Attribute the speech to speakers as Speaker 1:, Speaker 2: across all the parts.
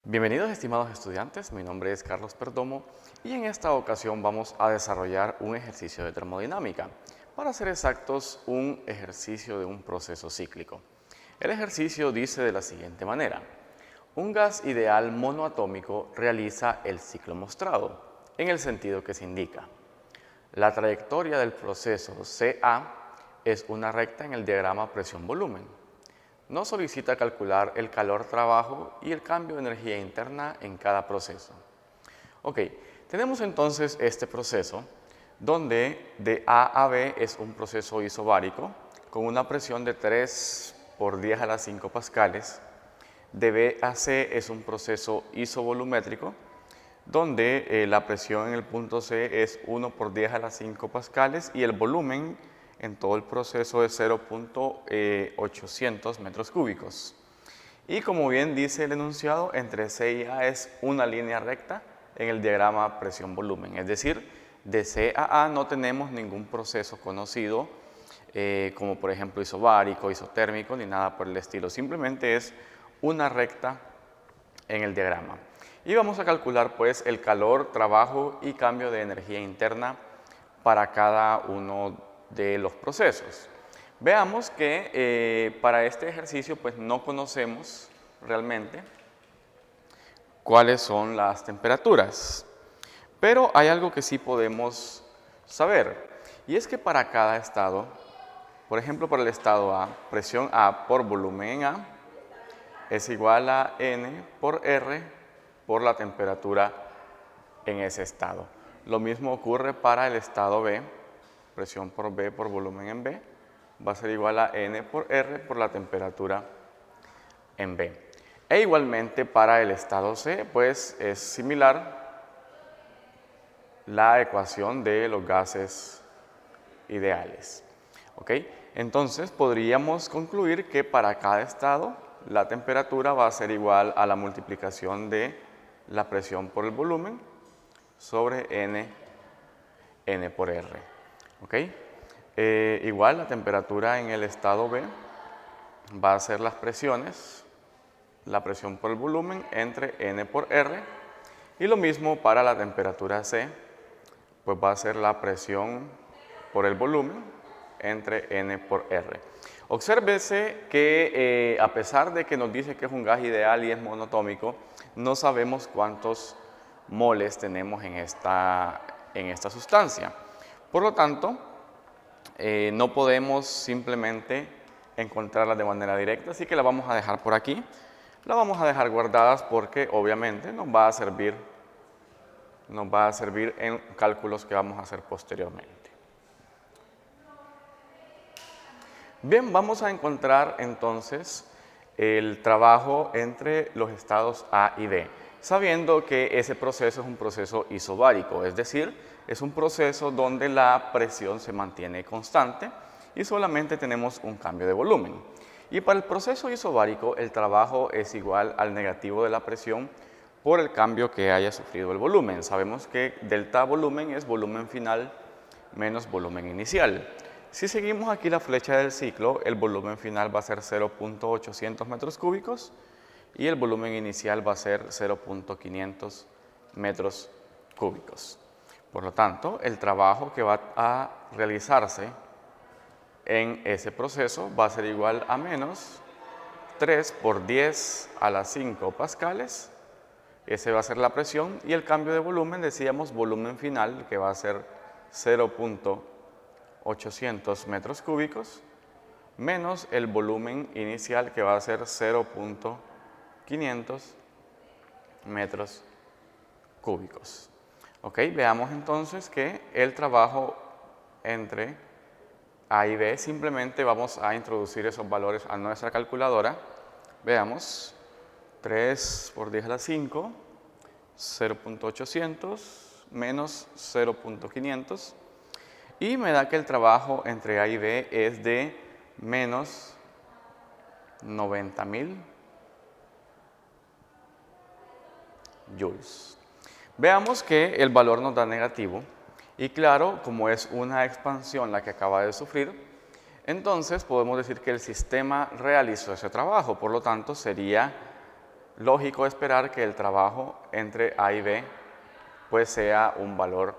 Speaker 1: Bienvenidos estimados estudiantes, mi nombre es Carlos Perdomo y en esta ocasión vamos a desarrollar un ejercicio de termodinámica. Para ser exactos, un ejercicio de un proceso cíclico. El ejercicio dice de la siguiente manera: un gas ideal monoatómico realiza el ciclo mostrado, en el sentido que se indica. La trayectoria del proceso CA es una recta en el diagrama presión-volumen. Nos solicita calcular el calor-trabajo y el cambio de energía interna en cada proceso. Ok, tenemos entonces este proceso donde de A a B es un proceso isobárico con una presión de 3 por 10 a la 5 pascales. De B a C es un proceso isovolumétrico donde la presión en el punto C es 1 por 10 a la 5 pascales y el volumen en todo el proceso es 0.800 metros cúbicos. Y como bien dice el enunciado, entre C y A es una línea recta en el diagrama presión-volumen. Es decir, de C a A no tenemos ningún proceso conocido, como por ejemplo isobárico, isotérmico, ni nada por el estilo. Simplemente es una recta en el diagrama. Y vamos a calcular pues el calor, trabajo y cambio de energía interna para cada uno de los procesos. Veamos que para este ejercicio pues no conocemos realmente cuáles son las temperaturas, pero hay algo que sí podemos saber, y es que para cada estado, por ejemplo para el estado A, presión A por volumen A es igual a N por R por la temperatura en ese estado. Lo mismo ocurre para el estado B, presión por B por volumen en B, va a ser igual a N por R por la temperatura en B. E igualmente para el estado C, pues es similar la ecuación de los gases ideales. ¿Ok? Entonces podríamos concluir que para cada estado la temperatura va a ser igual a la multiplicación de la presión por el volumen sobre N por R. ¿Ok? Igual la temperatura en el estado B va a ser las presiones, la presión por el volumen entre N por R, y lo mismo para la temperatura C, pues va a ser la presión por el volumen entre N por R. Obsérvese que a pesar de que nos dice que es un gas ideal y es monoatómico, no sabemos cuántos moles tenemos en esta sustancia. Por lo tanto, no podemos simplemente encontrarlas de manera directa, así que la vamos a dejar por aquí. La vamos a dejar guardadas porque obviamente nos va a servir en cálculos que vamos a hacer posteriormente. Bien, vamos a encontrar entonces el trabajo entre los estados A y B, sabiendo que ese proceso es un proceso isobárico, es decir, es un proceso donde la presión se mantiene constante y solamente tenemos un cambio de volumen. Y para el proceso isobárico el trabajo es igual al negativo de la presión por el cambio que haya sufrido el volumen. Sabemos que delta volumen es volumen final menos volumen inicial. Si seguimos aquí la flecha del ciclo, el volumen final va a ser 0.800 metros cúbicos y el volumen inicial va a ser 0.500 metros cúbicos. Por lo tanto, el trabajo que va a realizarse en ese proceso va a ser igual a menos 3 por 10 a la 5 pascales. Ese va a ser la presión y el cambio de volumen, decíamos volumen final, que va a ser 0.800 metros cúbicos, menos el volumen inicial, que va a ser 0.500 metros cúbicos. Ok, veamos entonces que el trabajo entre A y B, simplemente vamos a introducir esos valores a nuestra calculadora. Veamos, 3 por 10 a la 5, 0.800 menos 0.500, y me da que el trabajo entre A y B es de menos 90.000 joules. Veamos que el valor nos da negativo y claro, como es una expansión la que acaba de sufrir, entonces podemos decir que el sistema realizó ese trabajo, por lo tanto sería lógico esperar que el trabajo entre A y B pues sea un valor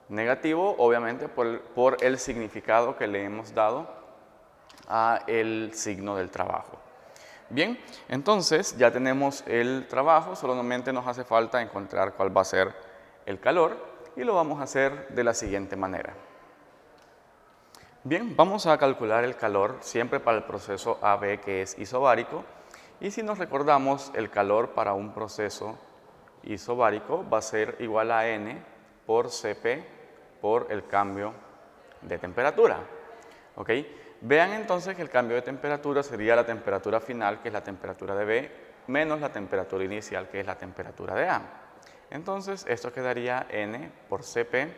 Speaker 1: negativo, obviamente por el significado que le hemos dado a el signo del trabajo. Bien, entonces ya tenemos el trabajo, solamente nos hace falta encontrar cuál va a ser el calor y lo vamos a hacer de la siguiente manera. Bien, vamos a calcular el calor siempre para el proceso AB, que es isobárico, y si nos recordamos, el calor para un proceso isobárico va a ser igual a N por Cp por el cambio de temperatura. ¿Ok? Vean entonces que el cambio de temperatura sería la temperatura final, que es la temperatura de B, menos la temperatura inicial, que es la temperatura de A. Entonces, esto quedaría N por Cp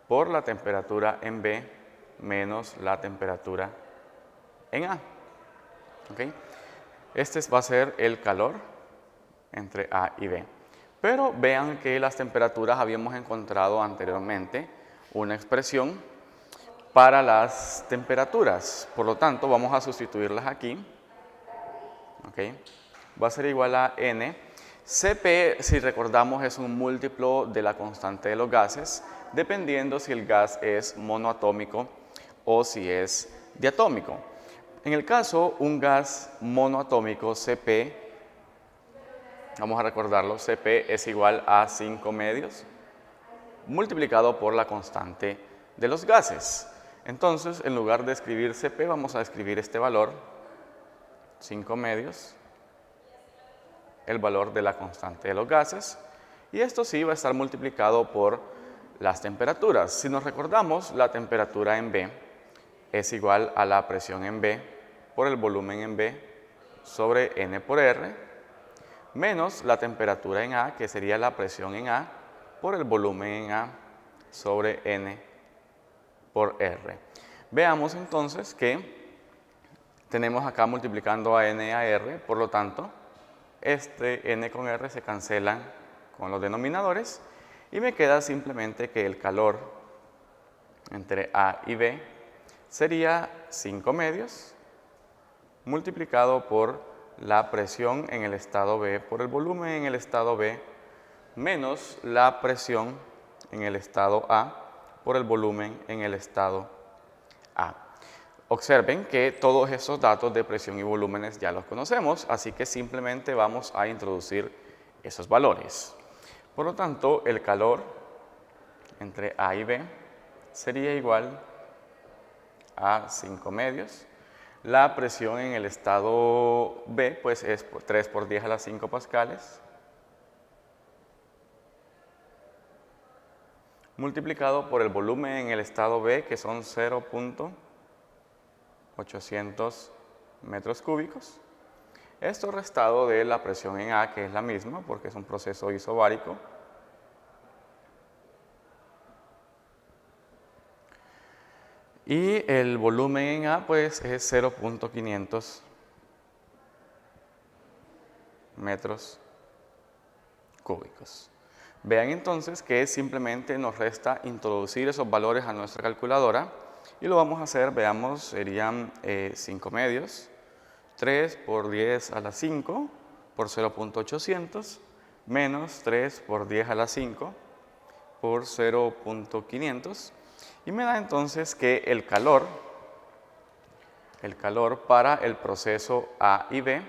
Speaker 1: por la temperatura en B menos la temperatura en A. ¿Ok? Este va a ser el calor entre A y B. Pero vean que las temperaturas habíamos encontrado anteriormente una expresión para las temperaturas. Por lo tanto, vamos a sustituirlas aquí. ¿Ok? Va a ser igual a N. Cp, si recordamos, es un múltiplo de la constante de los gases, dependiendo si el gas es monoatómico o si es diatómico. En el caso, un gas monoatómico, Cp, vamos a recordarlo, Cp es igual a 5 medios multiplicado por la constante de los gases. Entonces, en lugar de escribir Cp, vamos a escribir este valor, 5 medios, el valor de la constante de los gases, y esto sí va a estar multiplicado por las temperaturas. Si nos recordamos, la temperatura en B es igual a la presión en B por el volumen en B sobre N por R, menos la temperatura en A, que sería la presión en A por el volumen en A sobre N por R. Veamos entonces que tenemos acá multiplicando a N y a R, por lo tanto, este N con R se cancelan con los denominadores y me queda simplemente que el calor entre A y B sería 5 medios multiplicado por la presión en el estado B por el volumen en el estado B menos la presión en el estado A por el volumen en el estado A. Observen que todos esos datos de presión y volúmenes ya los conocemos, así que simplemente vamos a introducir esos valores. Por lo tanto, el calor entre A y B sería igual a 5 medios. La presión en el estado B pues es 3 por 10 a la 5 pascales multiplicado por el volumen en el estado B, que son 0.800 metros cúbicos. Esto restado de la presión en A, que es la misma porque es un proceso isobárico. Y el volumen en A pues es 0.500 metros cúbicos. Vean entonces que simplemente nos resta introducir esos valores a nuestra calculadora y lo vamos a hacer, veamos, serían 5 medios, 3 por 10 a la 5 por 0.800 menos 3 por 10 a la 5 por 0.500 y me da entonces que el calor para el proceso A y B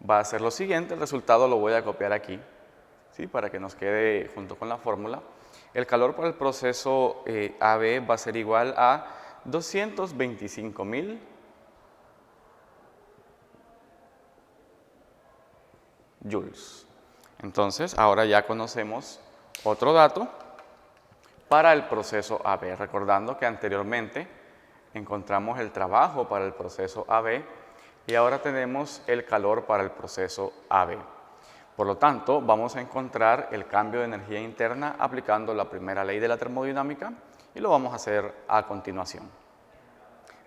Speaker 1: va a ser lo siguiente, el resultado lo voy a copiar aquí, ¿sí? Para que nos quede junto con la fórmula. El calor para el proceso AB va a ser igual a 225.000 joules. Entonces, ahora ya conocemos otro dato para el proceso AB, recordando que anteriormente encontramos el trabajo para el proceso AB y ahora tenemos el calor para el proceso AB. Por lo tanto, vamos a encontrar el cambio de energía interna aplicando la primera ley de la termodinámica y lo vamos a hacer a continuación.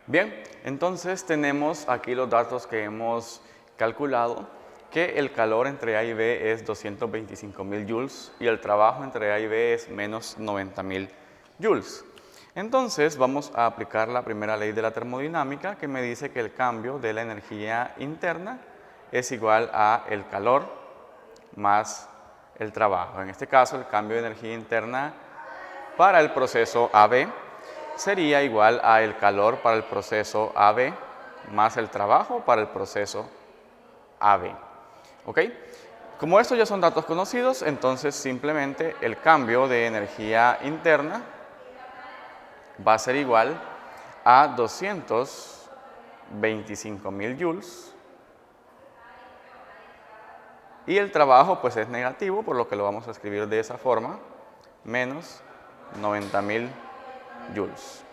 Speaker 1: Bien, entonces tenemos aquí los datos que hemos calculado, que el calor entre A y B es 225.000 joules y el trabajo entre A y B es menos 90.000 joules. Entonces vamos a aplicar la primera ley de la termodinámica que me dice que el cambio de la energía interna es igual a el calor más el trabajo. En este caso, el cambio de energía interna para el proceso AB sería igual a el calor para el proceso AB más el trabajo para el proceso AB. ¿Ok? Como estos ya son datos conocidos, entonces simplemente el cambio de energía interna va a ser igual a 225.000 joules y el trabajo pues es negativo, por lo que lo vamos a escribir de esa forma, menos 90.000 joules.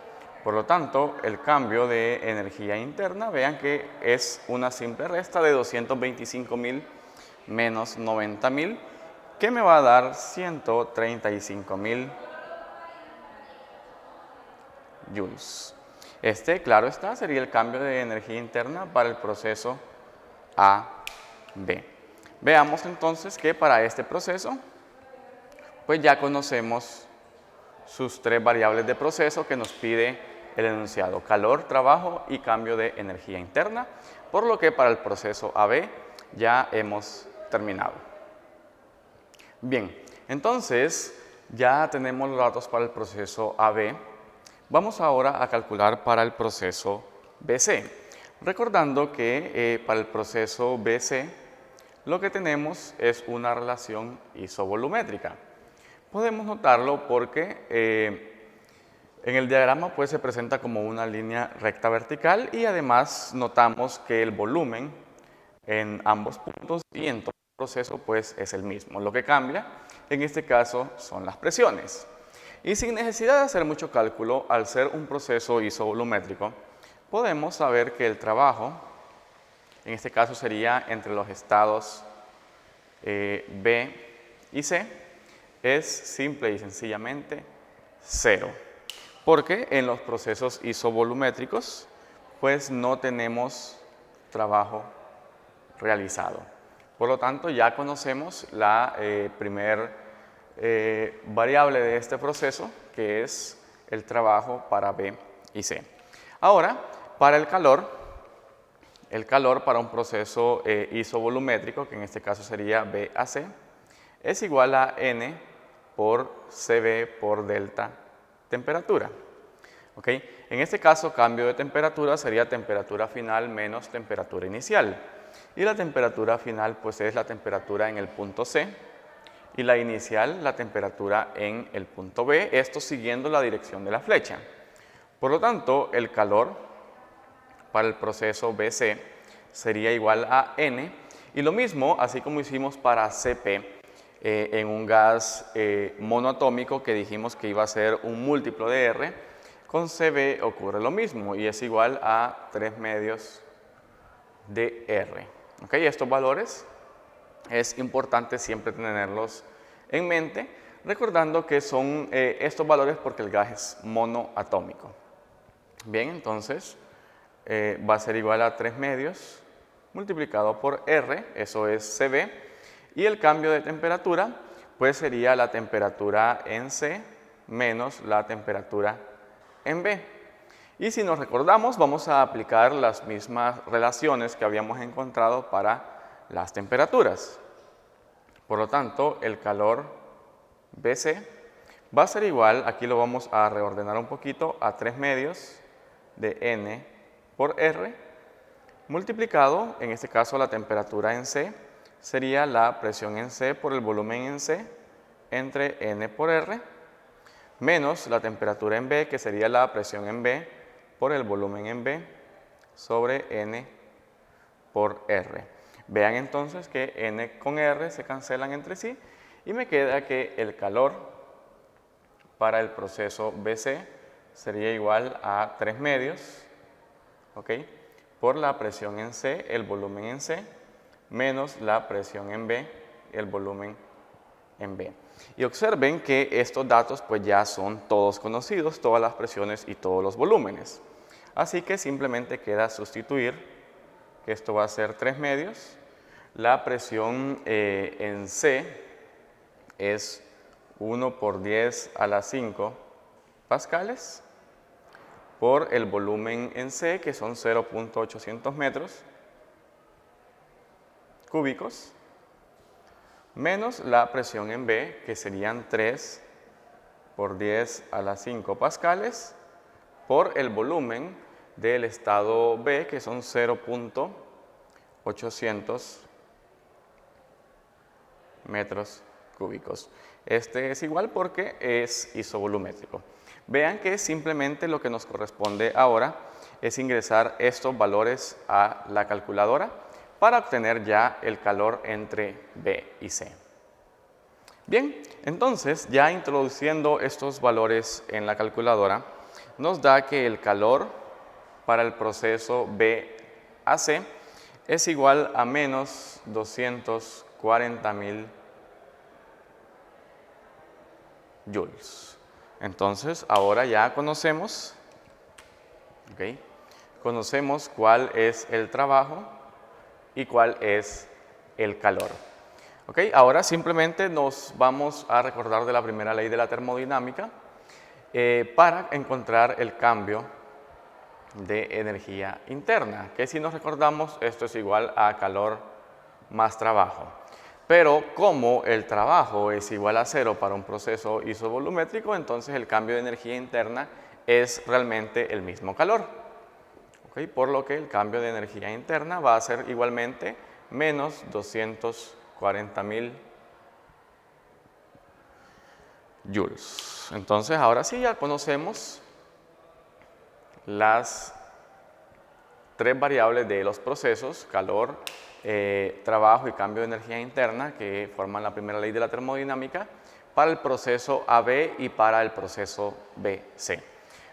Speaker 1: Por lo tanto, el cambio de energía interna, vean que es una simple resta de 225.000 menos 90.000, que me va a dar 135.000 joules. Este, claro está, sería el cambio de energía interna para el proceso AB. Veamos entonces que para este proceso, pues ya conocemos sus tres variables de proceso que nos pide el enunciado: calor, trabajo y cambio de energía interna, por lo que para el proceso AB ya hemos terminado. Bien, entonces ya tenemos los datos para el proceso AB. Vamos ahora a calcular para el proceso BC, recordando que para el proceso BC lo que tenemos es una relación isovolumétrica. Podemos notarlo porque en el diagrama pues se presenta como una línea recta vertical y además notamos que el volumen en ambos puntos y en todo el proceso pues es el mismo. Lo que cambia en este caso son las presiones. Y sin necesidad de hacer mucho cálculo, al ser un proceso isovolumétrico, podemos saber que el trabajo, en este caso sería entre los estados B y C, es simple y sencillamente 0. Porque en los procesos isovolumétricos, pues no tenemos trabajo realizado. Por lo tanto, ya conocemos la primer variable de este proceso, que es el trabajo para B y C. Ahora, para el calor para un proceso isovolumétrico, que en este caso sería BAC, es igual a N por CB por delta temperatura. ¿Ok? En este caso, cambio de temperatura sería temperatura final menos temperatura inicial. Y la temperatura final pues es la temperatura en el punto C y la inicial la temperatura en el punto B, esto siguiendo la dirección de la flecha. Por lo tanto, el calor para el proceso BC sería igual a N, y lo mismo, así como hicimos para CP, en un gas monoatómico que dijimos que iba a ser un múltiplo de R, con CB ocurre lo mismo y es igual a 3 medios de R. ¿Ok? Estos valores es importante siempre tenerlos en mente, recordando que son estos valores porque el gas es monoatómico. Bien, entonces va a ser igual a 3 medios multiplicado por R, eso es CB, y el cambio de temperatura pues sería la temperatura en C menos la temperatura en B. Y si nos recordamos, vamos a aplicar las mismas relaciones que habíamos encontrado para las temperaturas. Por lo tanto, el calor BC va a ser igual, aquí lo vamos a reordenar un poquito, a 3 medios de N por R, multiplicado, en este caso la temperatura en C, sería la presión en C por el volumen en C, entre N por R, menos la temperatura en B, que sería la presión en B por el volumen en B, sobre N por R. Vean entonces que N con R se cancelan entre sí y me queda que el calor para el proceso BC sería igual a 3 medios, ¿ok?, por la presión en C, el volumen en C, menos la presión en B, el volumen en B. Y observen que estos datos pues ya son todos conocidos, todas las presiones y todos los volúmenes. Así que simplemente queda sustituir, que esto va a ser 3 medios. La presión en C es 1 por 10 a la 5 pascales por el volumen en C, que son 0.800 metros, cúbicos menos la presión en B, que serían 3 por 10 a la 5 pascales, por el volumen del estado B, que son 0.800 metros cúbicos. Este es igual porque es isovolumétrico. Vean que simplemente lo que nos corresponde ahora es ingresar estos valores a la calculadora para obtener ya el calor entre B y C. Bien, entonces ya introduciendo estos valores en la calculadora, nos da que el calor para el proceso B a C es igual a menos 240.000 joules. Entonces, ahora ya conocemos, conocemos cuál es el trabajo y cuál es el calor. Ahora simplemente nos vamos a recordar de la primera ley de la termodinámica para encontrar el cambio de energía interna, que si nos recordamos, esto es igual a calor más trabajo. Pero como el trabajo es igual a 0 para un proceso isovolumétrico, entonces el cambio de energía interna es realmente el mismo calor. Por lo que el cambio de energía interna va a ser igualmente menos 240.000 joules. Entonces ahora sí ya conocemos las tres variables de los procesos, calor, trabajo y cambio de energía interna, que forman la primera ley de la termodinámica, para el proceso AB y para el proceso BC.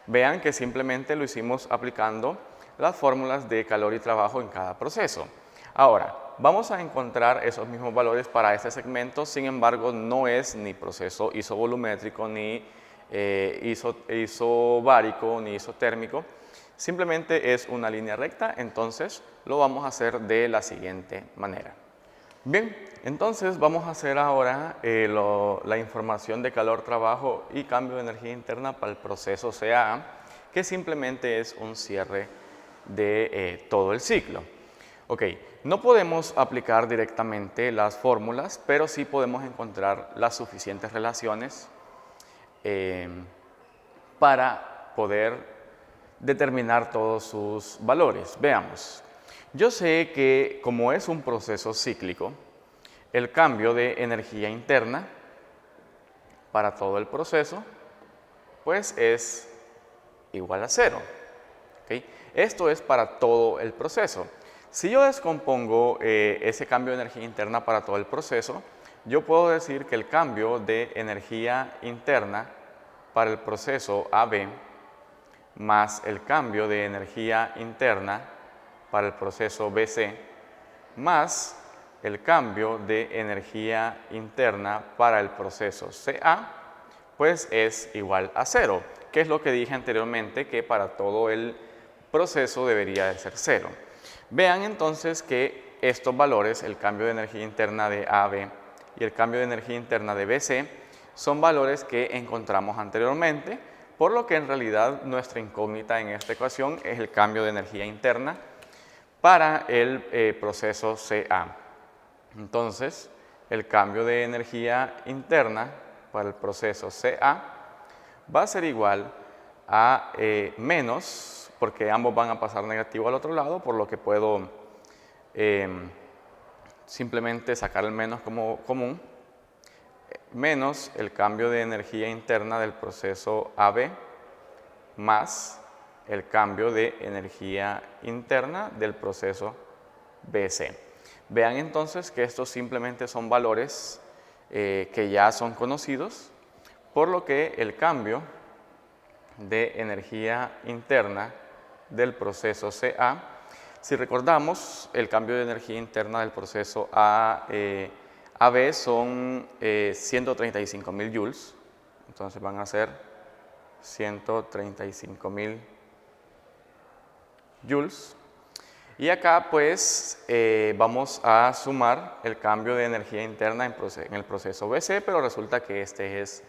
Speaker 1: Vean que simplemente lo hicimos aplicando las fórmulas de calor y trabajo en cada proceso. Ahora, vamos a encontrar esos mismos valores para este segmento, sin embargo, no es ni proceso isovolumétrico, ni isobárico, ni isotérmico. Simplemente es una línea recta, entonces lo vamos a hacer de la siguiente manera. Bien, entonces vamos a hacer ahora la información de calor, trabajo y cambio de energía interna para el proceso CAA, que simplemente es un cierre de todo el ciclo. No podemos aplicar directamente las fórmulas, pero sí podemos encontrar las suficientes relaciones para poder determinar todos sus valores. Veamos, yo sé que como es un proceso cíclico, el cambio de energía interna para todo el proceso pues es igual a 0. Esto es para todo el proceso. Si yo descompongo ese cambio de energía interna para todo el proceso, yo puedo decir que el cambio de energía interna para el proceso AB más el cambio de energía interna para el proceso BC más el cambio de energía interna para el proceso CA, pues es igual a 0, que es lo que dije anteriormente, que para todo el proceso debería de ser 0. Vean entonces que estos valores, el cambio de energía interna de AB y el cambio de energía interna de BC, son valores que encontramos anteriormente, por lo que en realidad nuestra incógnita en esta ecuación es el cambio de energía interna para el proceso CA. Entonces, el cambio de energía interna para el proceso CA va a ser igual a menos, porque ambos van a pasar negativo al otro lado, por lo que puedo simplemente sacar el menos como común, menos el cambio de energía interna del proceso AB más el cambio de energía interna del proceso BC. Vean entonces que estos simplemente son valores que ya son conocidos, por lo que el cambio de energía interna del proceso CA, si recordamos, el cambio de energía interna del proceso AB son 135.000 joules, entonces van a ser 135.000 joules. Y acá pues vamos a sumar el cambio de energía interna en el proceso BC, pero resulta que este es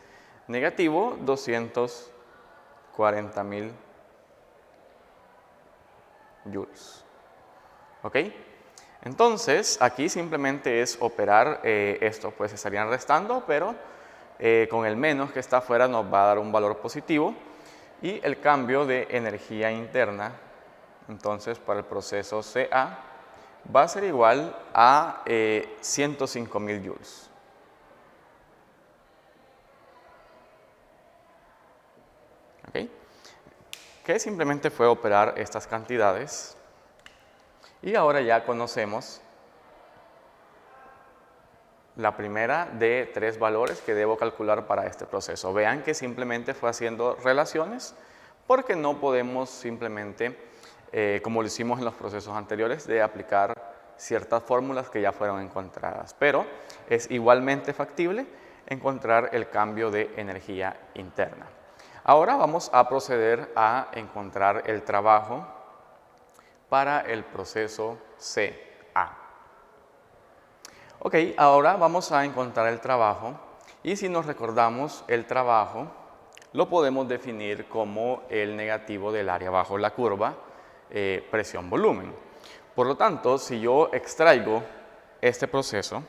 Speaker 1: negativo, 240.000 joules. Entonces, aquí simplemente es operar esto, pues estarían restando, pero con el menos que está afuera nos va a dar un valor positivo y el cambio de energía interna, entonces para el proceso CA, va a ser igual a 105.000 joules. ¿Okay? Que simplemente fue operar estas cantidades y ahora ya conocemos la primera de 3 valores que debo calcular para este proceso. Vean que simplemente fue haciendo relaciones porque no podemos simplemente, como lo hicimos en los procesos anteriores, de aplicar ciertas fórmulas que ya fueron encontradas. Pero es igualmente factible encontrar el cambio de energía interna. Ahora vamos a proceder a encontrar el trabajo para el proceso CA. Ok, ahora vamos a encontrar el trabajo y si nos recordamos el trabajo lo podemos definir como el negativo del área bajo la curva presión-volumen. Por lo tanto, si yo extraigo este proceso,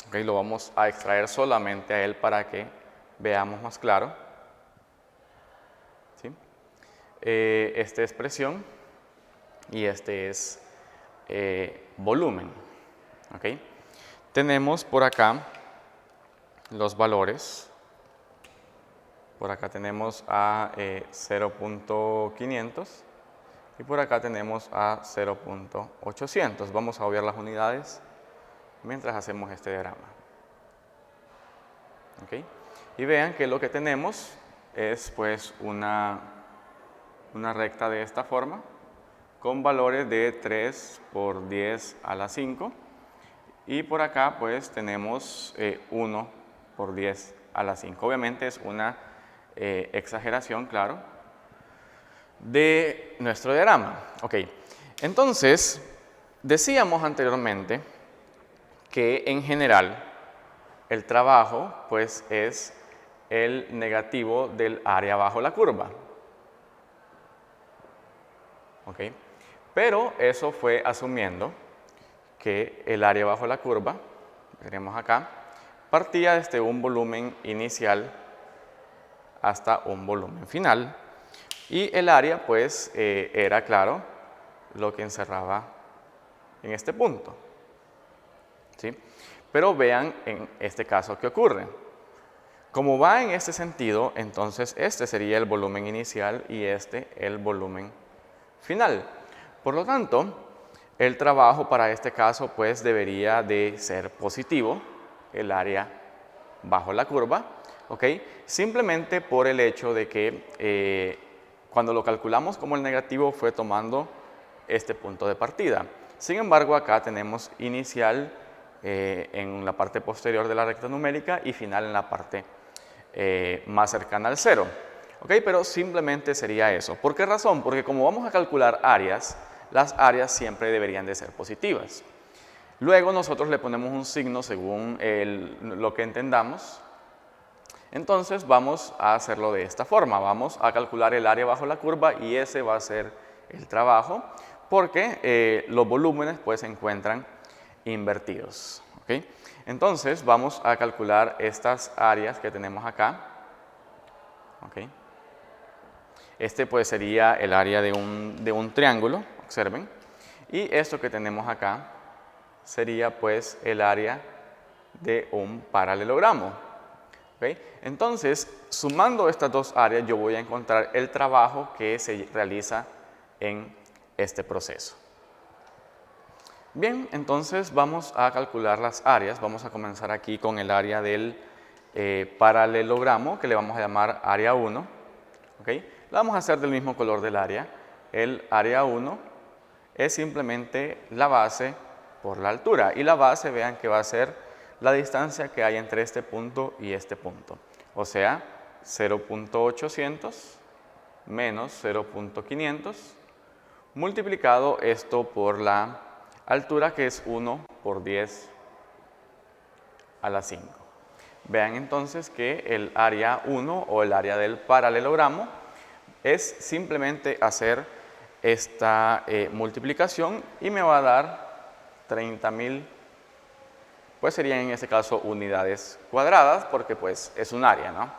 Speaker 1: okay, lo vamos a extraer solamente a él para que veamos más claro. ¿Sí? Este es presión y este es volumen. ¿Okay? Tenemos por acá los valores. Por acá tenemos a 0.500 y por acá tenemos a 0.800. Vamos a obviar las unidades mientras hacemos este diagrama. ¿Okay? Y vean que lo que tenemos es pues una recta de esta forma con valores de 3 por 10 a la 5 y por acá pues tenemos 1 por 10 a la 5. Obviamente es una exageración, claro, de nuestro diagrama. Ok, entonces decíamos anteriormente que en general el trabajo pues es el negativo del área bajo la curva. Ok, pero eso fue asumiendo que el área bajo la curva, veremos acá, partía desde un volumen inicial hasta un volumen final y el área pues era, claro, lo que encerraba en este punto. ¿Sí? Pero vean en este caso qué ocurre. Como va en este sentido, entonces este sería el volumen inicial y este el volumen final. Por lo tanto, el trabajo para este caso pues debería de ser positivo, el área bajo la curva, ¿ok? Simplemente por el hecho de que cuando lo calculamos como el negativo fue tomando este punto de partida. Sin embargo, acá tenemos inicial en la parte posterior de la recta numérica y final en la parte más cercana al cero. ¿Ok? Pero simplemente sería eso. ¿Por qué razón? Porque como vamos a calcular áreas, las áreas siempre deberían de ser positivas. Luego nosotros le ponemos un signo según lo que entendamos. Entonces vamos a hacerlo de esta forma. Vamos a calcular el área bajo la curva y ese va a ser el trabajo porque los volúmenes pues se encuentran invertidos. ¿Okay? Entonces vamos a calcular estas áreas que tenemos acá. ¿Okay? Este pues sería el área de un triángulo, observen. Y esto que tenemos acá sería pues el área de un paralelogramo. ¿Okay? Entonces, sumando estas dos áreas, yo voy a encontrar el trabajo que se realiza en este proceso. Bien, entonces vamos a calcular las áreas. Vamos a comenzar aquí con el área del paralelogramo, que le vamos a llamar área 1. ¿Okay? Lo vamos a hacer del mismo color del área. El área 1 es simplemente la base por la altura. Y la base, vean que va a ser la distancia que hay entre este punto y este punto. O sea, 0.800 menos 0.500 multiplicado esto por la altura que es 1 por 10 a la 5. Vean entonces que el área 1 o el área del paralelogramo es simplemente hacer esta multiplicación y me va a dar 30.000, pues serían en este caso unidades cuadradas, porque pues es un área, ¿no?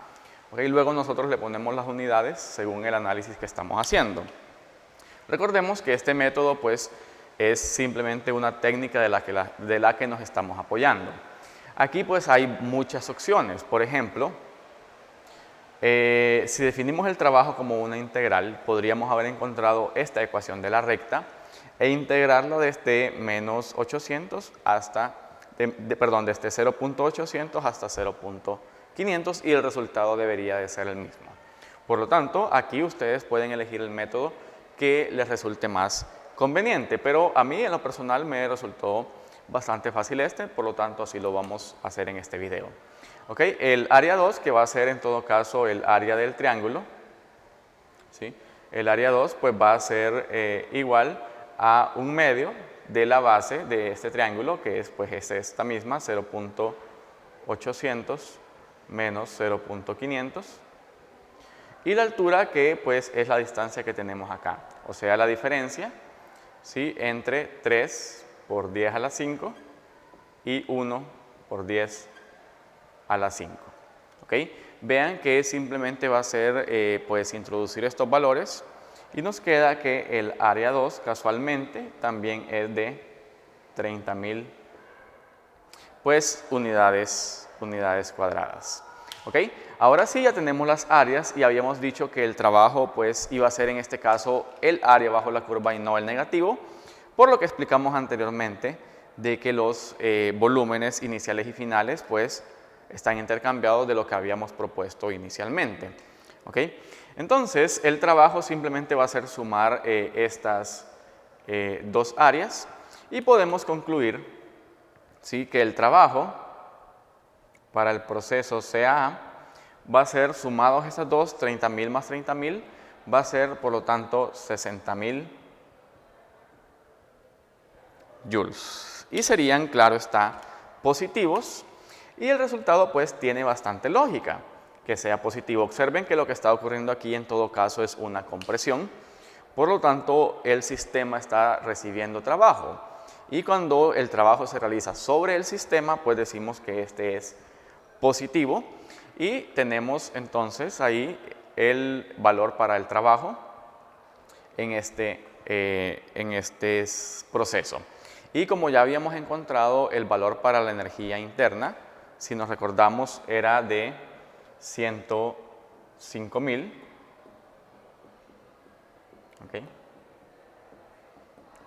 Speaker 1: Okay, luego nosotros le ponemos las unidades según el análisis que estamos haciendo. Recordemos que este método pues es simplemente una técnica de la que nos estamos apoyando. Aquí pues hay muchas opciones. Por ejemplo, si definimos el trabajo como una integral, podríamos haber encontrado esta ecuación de la recta e integrarlo desde menos 800 hasta, desde 0.800 hasta 0.500 y el resultado debería de ser el mismo. Por lo tanto, aquí ustedes pueden elegir el método que les resulte más conveniente, pero a mí en lo personal me resultó bastante fácil por lo tanto así lo vamos a hacer en este video. Okay, el área 2, que va a ser en todo caso el área del triángulo, ¿sí? El área 2 pues va a ser igual a 1/2 de la base de este triángulo, que es esta misma, 0.800 menos 0.500, y la altura, que pues es la distancia que tenemos acá, o sea la diferencia, ¿sí?, entre 3 por 10 a la 5 y 1 por 10 a la 5. ¿Okay? Vean que simplemente va a ser pues introducir estos valores y nos queda que el área 2 casualmente también es de 30.000 pues unidades cuadradas. ¿Okay? Ahora sí ya tenemos las áreas y habíamos dicho que el trabajo pues iba a ser en este caso el área bajo la curva y no el negativo, por lo que explicamos anteriormente de que los volúmenes iniciales y finales pues están intercambiados de lo que habíamos propuesto inicialmente. ¿Okay? Entonces, el trabajo simplemente va a ser sumar estas dos áreas y podemos concluir, ¿sí?, que el trabajo para el proceso CAA va a ser sumados estas dos, 30.000 más 30.000, va a ser por lo tanto 60.000 joules. Y serían, claro está, positivos. Y el resultado pues tiene bastante lógica que sea positivo. Observen que lo que está ocurriendo aquí en todo caso es una compresión, por lo tanto el sistema está recibiendo trabajo y cuando el trabajo se realiza sobre el sistema pues decimos que este es positivo y tenemos entonces ahí el valor para el trabajo en este proceso. Y como ya habíamos encontrado el valor para la energía interna, si nos recordamos, era de 105.000. ¿Okay?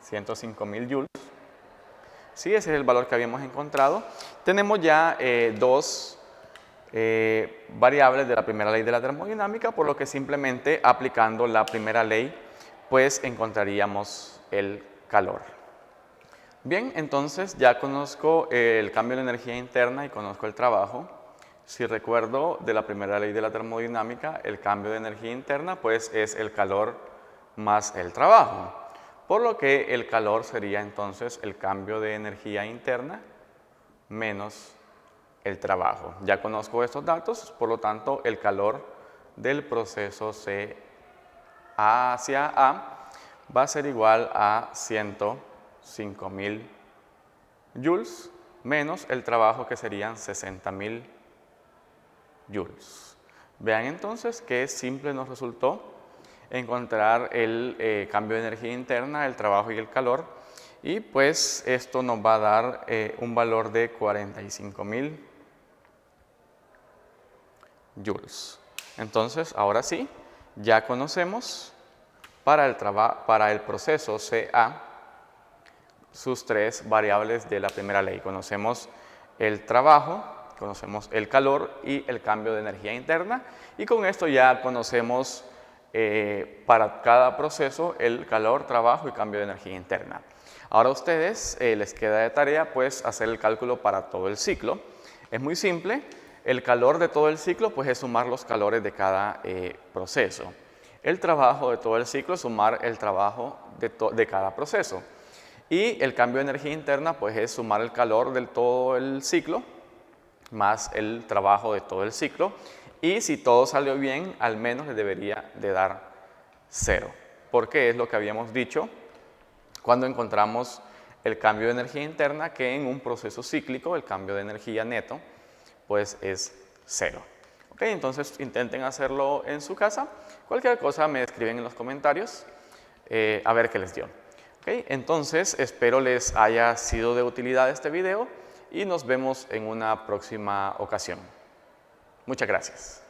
Speaker 1: 105.000 joules. Sí, ese es el valor que habíamos encontrado. Tenemos ya dos variables de la primera ley de la termodinámica, por lo que simplemente aplicando la primera ley, pues encontraríamos el calor. Bien, entonces ya conozco el cambio de energía interna y conozco el trabajo. Si recuerdo de la primera ley de la termodinámica, el cambio de energía interna pues es el calor más el trabajo. Por lo que el calor sería entonces el cambio de energía interna menos el trabajo. Ya conozco estos datos, por lo tanto el calor del proceso C hacia A va a ser igual a 105.000 joules menos el trabajo, que serían 60.000 joules. Vean entonces que simple nos resultó encontrar el cambio de energía interna, el trabajo y el calor, y pues esto nos va a dar un valor de 45.000 joules. Entonces ahora sí, ya conocemos para el proceso CA sus tres variables de la primera ley. Conocemos el trabajo, conocemos el calor y el cambio de energía interna, y con esto ya conocemos para cada proceso el calor, trabajo y cambio de energía interna. Ahora a ustedes les queda de tarea pues hacer el cálculo para todo el ciclo. Es muy simple, el calor de todo el ciclo pues es sumar los calores de cada proceso. El trabajo de todo el ciclo es sumar el trabajo de cada proceso. Y el cambio de energía interna pues es sumar el calor de todo el ciclo más el trabajo de todo el ciclo, y si todo salió bien al menos le debería de dar 0, porque es lo que habíamos dicho cuando encontramos el cambio de energía interna, que en un proceso cíclico el cambio de energía neto pues es 0. ¿Ok? Entonces intenten hacerlo en su casa. Cualquier cosa me escriben en los comentarios a ver qué les dio. ¿Ok? Entonces espero les haya sido de utilidad este video y nos vemos en una próxima ocasión. Muchas gracias.